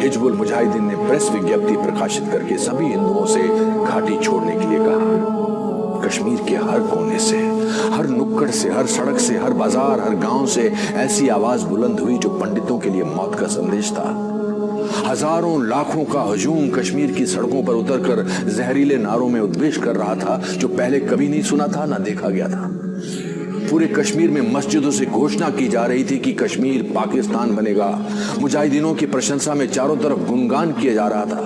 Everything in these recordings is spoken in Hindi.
हिजबुल मुजाहिदीन ने प्रेस विज्ञप्ति प्रकाशित करके सभी हिंदुओं से घाटी छोड़ने के लिए कहा। कश्मीर के हर कोने से, हर नुक्कड़ से, हर सड़क से, हर बाजार, हर गांव से ऐसी आवाज बुलंद हुई जो पंडितों के लिए मौत का संदेश था। हजारों लाखों का हजूम कश्मीर की सड़कों पर उतरकर जहरीले नारों में उद्वेष कर रहा था जो पहले कभी नहीं सुना था, ना देखा गया था। पूरे कश्मीर में मस्जिदों से घोषणा की जा रही थी कि कश्मीर पाकिस्तान बनेगा। मुजाहिदीनों की प्रशंसा में चारों तरफ गुणगान किया जा रहा था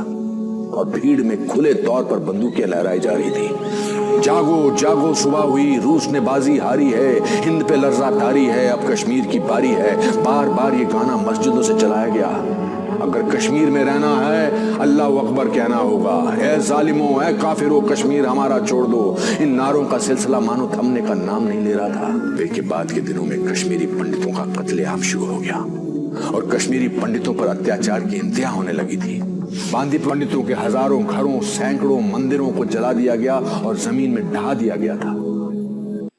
और भीड़ में खुले तौर पर बंदूकें लहराई जा रही थी। जागो जागो सुबह हुई, रूस ने बाजी हारी है, हिंद पे लर्जा तारी है, अब कश्मीर की बारी है। बार बार ये गाना मस्जिदों से चलाया गया। अगर कश्मीर में रहना है अल्लाह अकबर कहना होगा। ए जालिमों, ए काफिरों, कश्मीर हमारा छोड़ दो। इन नारों का सिलसिला मानो थमने का नाम नहीं ले रहा था। फिर के बाद के दिनों में कश्मीरी पंडितों का कत्लेआम शुरू हो गया और कश्मीरी पंडितों पर अत्याचार की इंतहा होने लगी थी। बांदी पंडितों के हजारों घरों, सैकड़ों मंदिरों को जला दिया गया और जमीन में ढहा दिया गया था।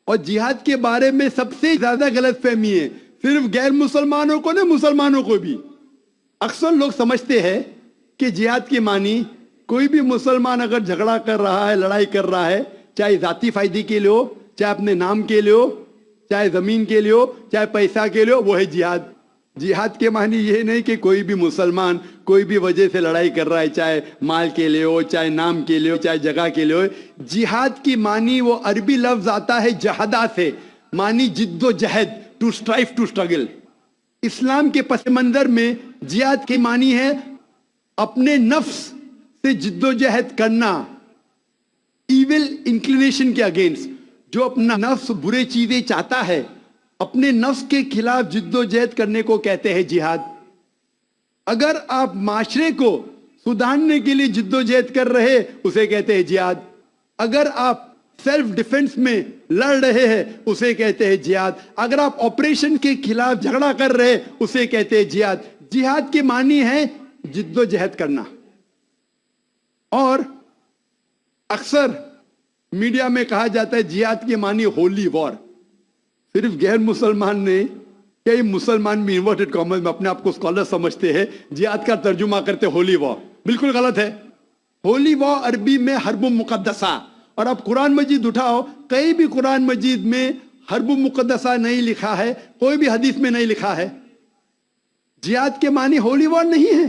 और जिहाद के बारे में सबसे ज्यादा गलतफहमी है सिर्फ गैर मुसलमानों को नहीं, मुसलमानों को भी। अक्सर लोग समझते हैं कि जिहाद की मानी कोई भी मुसलमान अगर झगड़ा कर रहा है, लड़ाई कर रहा है, चाहे जाती फायदे के लिए हो, चाहे अपने नाम के लिए हो, चाहे जमीन के लिए हो, चाहे पैसा के लिए हो, वो है जिहाद। जिहाद के मानी ये नहीं कि कोई भी मुसलमान कोई भी वजह से लड़ाई कर रहा है, चाहे माल के लिए हो, चाहे नाम के लिए हो, चाहे जगह के लिए हो। जिहाद की मानी वो अरबी लफ्ज आता है जहदा से, मानी जिद्दोजहद, टू स्ट्राइव, टू स्ट्रगल। इस्लाम के पस मंजर में जिहाद की मानी है अपने नफ्स से जिद्दोजहद करना, इविल इंक्लिनेशन के अगेंस्ट। जो अपना नफ्स बुरे चीजें चाहता है, अपने नफ्स के खिलाफ जिद्दोजहद करने को कहते हैं जिहाद। अगर आप माशरे को सुधारने के लिए जिद्दोजहद कर रहे, उसे कहते हैं जिहाद। अगर आप सेल्फ डिफेंस में लड़ रहे हैं, उसे कहते हैं जिहाद। अगर आप ऑपरेशन के खिलाफ झगड़ा कर रहे हैं, उसे कहते हैं जिहाद। जिहाद की मानी है जिद्दोजहद करना। और अक्सर मीडिया में कहा जाता है जिहाद की मानी होली वॉर। सिर्फ गैर मुसलमान ने, कई मुसलमान भी इन्वर्टेड कॉमर्स में अपने आप को स्कॉलर समझते हैं, जिहाद का तर्जुमा करते होली वॉर। बिल्कुल गलत है। होली वॉर अरबी में हर्ब मुकद्दसा, और आप कुरान मजीद उठाओ, कहीं भी कुरान मजीद में हर्ब मुकद्दसा नहीं लिखा है, कोई भी हदीस में नहीं लिखा है। जिहाद के मानी होली वॉर नहीं है,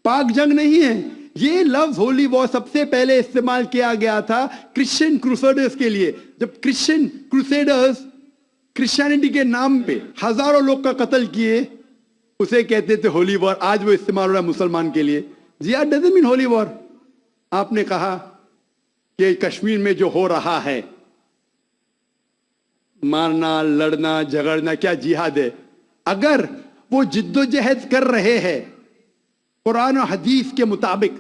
पाक जंग नहीं है। ये लफ्ज होली वॉर सबसे पहले इस्तेमाल किया गया था क्रिश्चियन क्रूसेडर्स के लिए। जब क्रिश्चियन क्रूसेडर्स क्रिश्चियनिटी के नाम पे हजारों लोग का कत्ल किए, उसे कहते थे होली वॉर। आज वो इस्तेमाल हो रहा है मुसलमान के लिए। जिहाद डजंट मीन होली वॉर। आपने कहा कि कश्मीर में जो हो रहा है, मारना, लड़ना, झगड़ना, क्या जिहाद है? अगर वो जिद्दोजहद कर रहे हैं कुरान और हदीस के मुताबिक,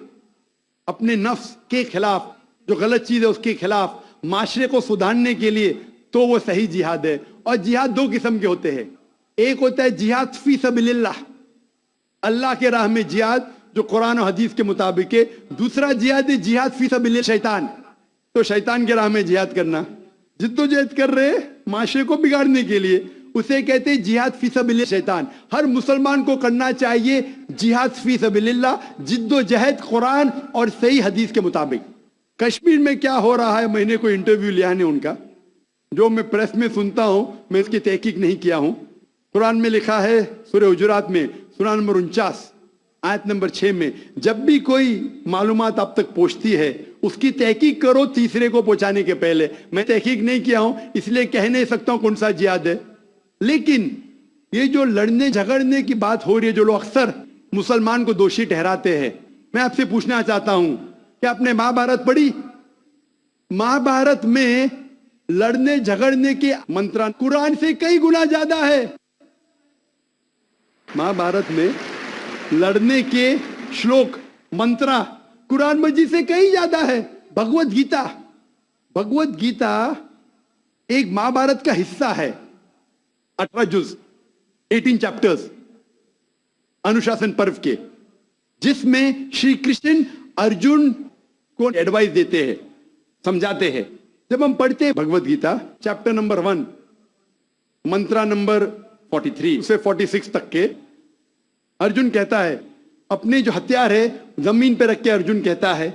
अपने नफ्स के खिलाफ, जो गलत चीज है उसके खिलाफ, माशरे को सुधारने के लिए, तो वो सही जिहाद है। और जिहाद दो किस्म के होते हैं। एक होता है जिहाद फी सबीलिल्लाह, अल्लाह के राह में जिहाद, जो कुरान और हदीस के मुताबिक है। दूसरा जिहाद है जिहाद फी सबीलिल्लाह शैतान, तो शैतान के राह में जिहाद करना। जिद्दोजहद कर रहे माशरे को बिगाड़ने के लिए, उसे कहते हैं जिहाद फी सबीलिल्लाह शैतान। हर मुसलमान को करना चाहिए जिहाद फी सबीलिल्लाह, जिद्दोजहद कुरान और सही हदीस के मुताबिक। कश्मीर में क्या हो रहा है, मैंने कोई इंटरव्यू लिया नहीं उनका, जो मैं प्रेस में सुनता हूं, मैं इसकी तहकीक नहीं किया हूं। कुरान में लिखा है सूरह हुजुरात में, सूरह नंबर 49 आयत नंबर 6 में, जब भी कोई मालूमात आप तक पहुंचती है उसकी तहकीक करो तीसरे को पहुंचाने के पहले। मैं तहकीक नहीं किया हूं, इसलिए कह नहीं सकता हूं कौन सा जिहाद है। लेकिन ये जो लड़ने झगड़ने की बात हो रही है, जो लोग अक्सर मुसलमान को दोषी ठहराते हैं, मैं आपसे पूछना चाहता हूं कि आपने महाभारत पढ़ी? महाभारत में लड़ने झगड़ने के मंत्र कुरान से कई गुना ज्यादा है। महाभारत में लड़ने के श्लोक, मंत्र कुरान मजीद से कई ज्यादा है। भगवत गीता, भगवत गीता एक महाभारत का हिस्सा है, 18 जुज, 18 चैप्टर्स अनुशासन पर्व के, जिसमें श्री कृष्ण अर्जुन को एडवाइस देते हैं, समझाते हैं। जब हम पढ़ते हैं भगवत गीता चैप्टर नंबर 1 मंत्र नंबर 43 से 46 तक के, अर्जुन कहता है अपने जो हथियार है जमीन पे रख के अर्जुन कहता है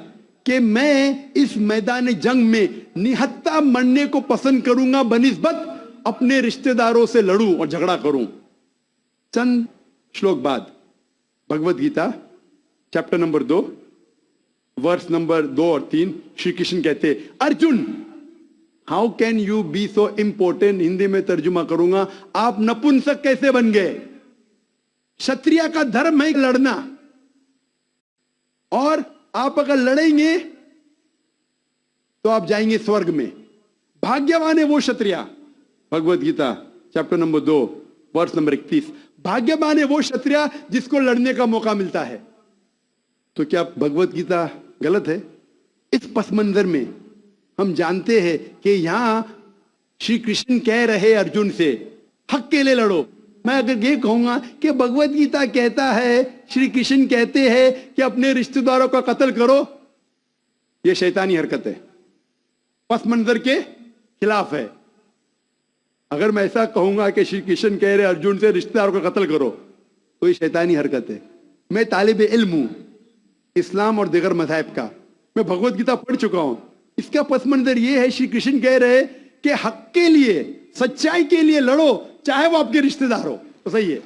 कि मैं इस मैदान जंग में निहत्था मरने को पसंद करूंगा बनिस्बत अपने रिश्तेदारों से लड़ूं और झगड़ा करूं। चंद श्लोक बाद Bhagavad Gita chapter number 2 verse number 2 और 3 श्री कृष्ण कहते Arjun how can you be so important. Hindi में तर्जुमा करूंगा, आप नपुंसक कैसे बन गए। क्षत्रिय का धर्म है लड़ना, और आप अगर लड़ेंगे तो आप जाएंगे स्वर्ग में। भाग्यवान है वो क्षत्रिय। Bhagavad Gita chapter number 2 verse number 31। भाग्यवान है वो क्षत्रिय जिसको लड़ने का मौका मिलता है। तो क्या भगवत गीता गलत है? इस पस मंजर में हम जानते हैं कि यहां श्री कृष्ण कह रहे अर्जुन से हक के लिए लड़ो। मैं अगर ये कहूंगा कि भगवत गीता कहता है, श्री कृष्ण कहते हैं कि अपने रिश्तेदारों का कत्ल करो, यह शैतानी हरकत है, पस मंजर के खिलाफ है। अगर मैं ऐसा कहूंगा कि श्री कृष्ण कह रहे अर्जुन से रिश्तेदारों का कत्ल करो तो ये शैतानी हरकत है। मैं तालिब इल्म हूं इस्लाम और दिगर मज़ाहिब का, मैं भगवत गीता पढ़ चुका हूं। इसका पस मंजर यह है, श्री कृष्ण कह रहे कि हक के लिए, सच्चाई के लिए लड़ो, चाहे वो आपके रिश्तेदार हो। तो सही है,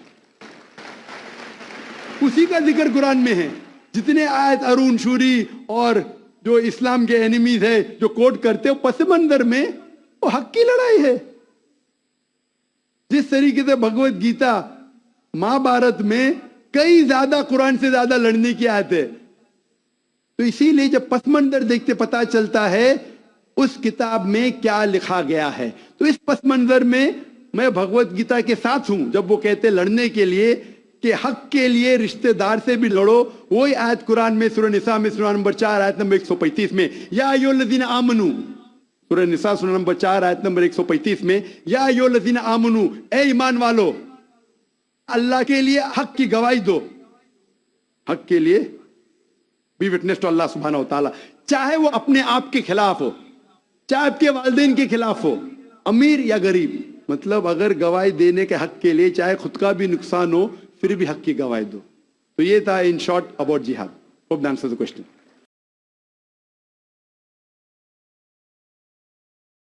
उसी का जिक्र कुरान में है। जितने आयत अरुण शूरी और जो इस्लाम के एनिमीज है जो कोट करते हो, पस मंजर में वो हक की लड़ाई है। जिस तरीके से भगवत गीता महाभारत में कई ज्यादा कुरान से ज्यादा लड़ने की आयत है, तो इसीलिए जब पस मंजर देखते पता चलता है उस किताब में क्या लिखा गया है। तो इस पस मंजर में मैं भगवत गीता के साथ हूं जब वो कहते लड़ने के लिए कि हक के लिए रिश्तेदार से भी लड़ो। वही आयत कुरान में सूरह निसा में सूरह नंबर 4 आयत नंबर 135 में, या अय्युहल्लज़ीना आमनू, सूरह निसा सूरह नंबर 4 आयत नंबर 135 में, या अय्युहल्लज़ीना आमनू, ए ईमान वालो, अल्लाह के लिए हक की गवाही दो। हक के लिए बी विटनेस टू अल्लाह सुब्हानहू व तआला, चाहे वो अपने आप के खिलाफ हो, चाहे आपके वालिदैन के खिलाफ हो, अमीर या गरीब। मतलब अगर गवाही देने के हक के लिए चाहे खुद का भी नुकसान हो फिर भी हक की गवाही दो। तो ये था इन शॉर्ट अबाउट जिहाद। Hope that answers the question.